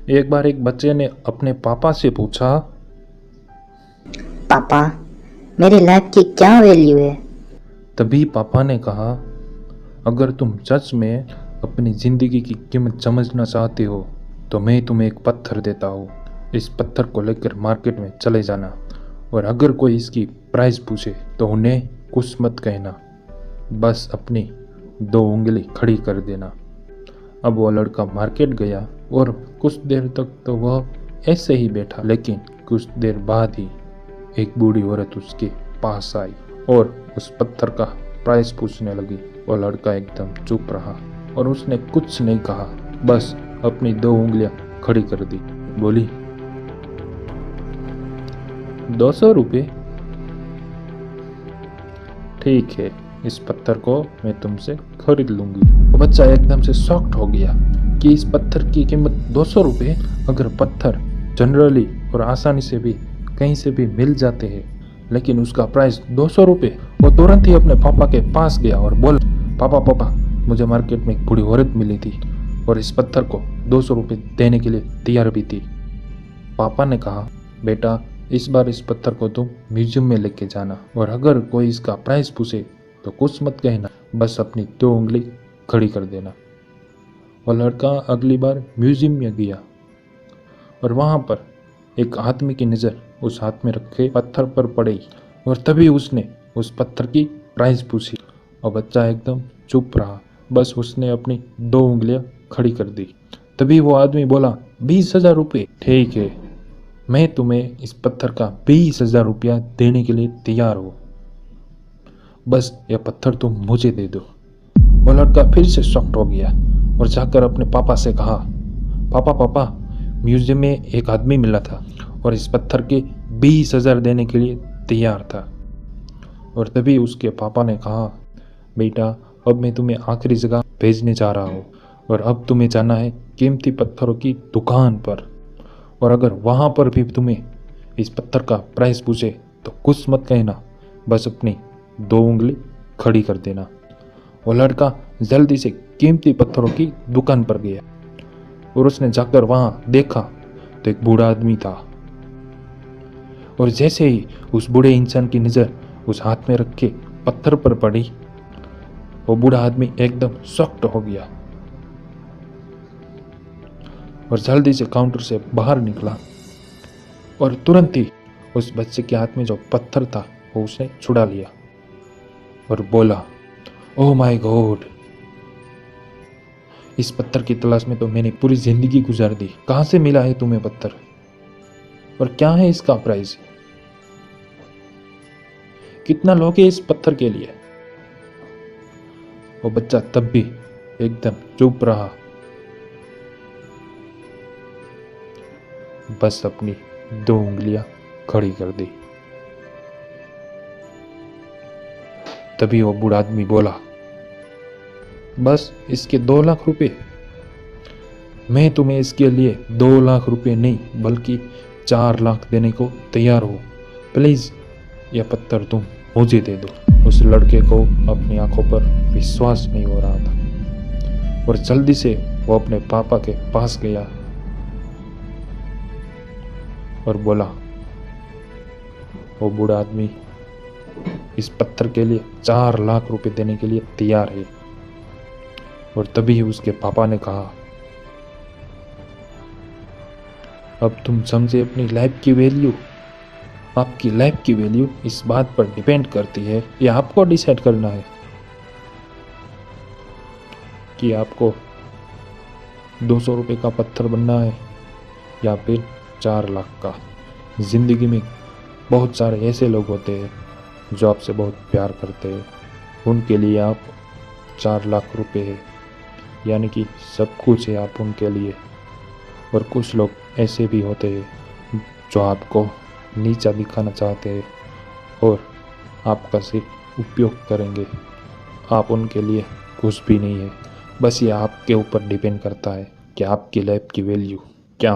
एक बार एक बच्चे ने अपने पापा से पूछा, पापा, मेरी लाइफ की क्या वैल्यू है? तभी पापा ने कहा, अगर तुम सच में अपनी ज़िंदगी की कीमत समझना चाहते हो तो मैं तुम्हें एक पत्थर देता हूँ। इस पत्थर को लेकर मार्केट में चले जाना और अगर कोई इसकी प्राइस पूछे तो उन्हें कुछ मत कहना, बस अपनी 2 उंगली खड़ी कर देना। अब वो लड़का मार्केट गया और कुछ देर तक तो वह ऐसे ही बैठा, लेकिन कुछ देर बाद ही एक बूढ़ी औरत उसके पास आई और उस पत्थर का प्राइस पूछने लगी। वो लड़का एकदम चुप रहा और उसने कुछ नहीं कहा, बस अपनी 2 उंगलियां खड़ी कर दी। बोली, 200 रुपये? ठीक है, इस पत्थर को मैं तुमसे खरीद लूंगी। वो बच्चा एकदम से शॉक्ड हो गया कि इस पत्थर की कीमत 200 रुपये। अगर पत्थर जनरली और आसानी से भी कहीं से भी मिल जाते हैं, लेकिन उसका प्राइस 200 रुपये। वो तुरंत ही अपने पापा के पास गया और बोला, पापा पापा, मुझे मार्केट में एक बूढ़ी औरत मिली थी और इस पत्थर को 200 रुपये देने के लिए तैयार भी थी। पापा ने कहा, बेटा, इस बार इस पत्थर को तुम म्यूजियम में लेके जाना और अगर कोई इसका प्राइस पूछे तो कुछ मत कहना, बस अपनी 2 उंगली खड़ी कर देना। और लड़का अगली बार म्यूजियम में गया और वहाँ पर एक आदमी की नज़र उस हाथ में रखे पत्थर पर पड़ी और तभी उसने उस पत्थर की प्राइस पूछी और बच्चा एकदम चुप रहा, बस उसने अपनी 2 उंगलियां खड़ी कर दी। तभी वो आदमी बोला, 20,000 रुपये? ठीक है, मैं तुम्हें इस पत्थर का 20,000 रुपया देने के लिए तैयार हूँ, बस यह पत्थर तुम मुझे दे दो। वो लड़का फिर से शॉक्ड हो गया और जाकर अपने पापा से कहा, पापा पापा, म्यूजियम में एक आदमी मिला था और इस पत्थर के 20,000 देने के लिए तैयार था। और तभी उसके पापा ने कहा, बेटा, अब मैं तुम्हें आखिरी जगह भेजने जा रहा हूँ और अब तुम्हें जाना है कीमती पत्थरों की दुकान पर, और अगर वहाँ पर भी तुम्हें इस पत्थर का प्राइस पूछे तो कुछ मत कहना, बस अपनी 2 उंगली खड़ी कर देना। वो लड़का जल्दी से कीमती पत्थरों की दुकान पर गया और उसने जाकर वहाँ देखा तो एक बूढ़ा आदमी था। और जैसे ही उस बूढ़े इंसान की नज़र उस हाथ में रखे पत्थर पर पड़ी, वो बूढ़ा आदमी एकदम शॉक्ड हो गया और जल्दी से काउंटर से बाहर निकला और तुरंत ही उस बच्चे के हाथ में जो पत्थर था वो उसने छुड़ा लिया और बोला, ओह माय गॉड, इस पत्थर की तलाश में तो मैंने पूरी जिंदगी गुजार दी। कहाँ से मिला है तुम्हें पत्थर और क्या है इसका प्राइस? कितना लोगे इस पत्थर के लिए? वो बच्चा तब भी एकदम चुप रहा, बस अपनी 2 उंगलियां खड़ी कर दी। तभी वो बूढ़ा आदमी बोला, बस इसके 2 लाख रुपए? मैं तुम्हें इसके लिए 2 लाख रुपए नहीं बल्कि 4 लाख देने को तैयार हूँ। प्लीज़ यह पत्थर तुम मुझे दे दो। उस लड़के को अपनी आंखों पर विश्वास नहीं हो रहा था और जल्दी से वो अपने पापा के पास गया और बोला, वो बूढ़ा आदमी इस पत्थर के लिए 4 लाख रुपए देने के लिए तैयार है। और तभी उसके पापा ने कहा, अब तुम समझे अपनी लाइफ की वैल्यू। आपकी लाइफ की वैल्यू इस बात पर डिपेंड करती है, ये आपको डिसाइड करना है कि आपको 200 रुपये का पत्थर बनना है या फिर 4 लाख का। ज़िंदगी में बहुत सारे ऐसे लोग होते हैं जो आपसे बहुत प्यार करते हैं, उनके लिए आप 4 लाख रुपए है, यानी कि सब कुछ है आप उनके लिए। और कुछ लोग ऐसे भी होते हैं जो आपको नीचा दिखाना चाहते हैं और आपका सिर्फ उपयोग करेंगे, आप उनके लिए कुछ भी नहीं है। बस ये आपके ऊपर डिपेंड करता है कि आपकी लाइफ की वैल्यू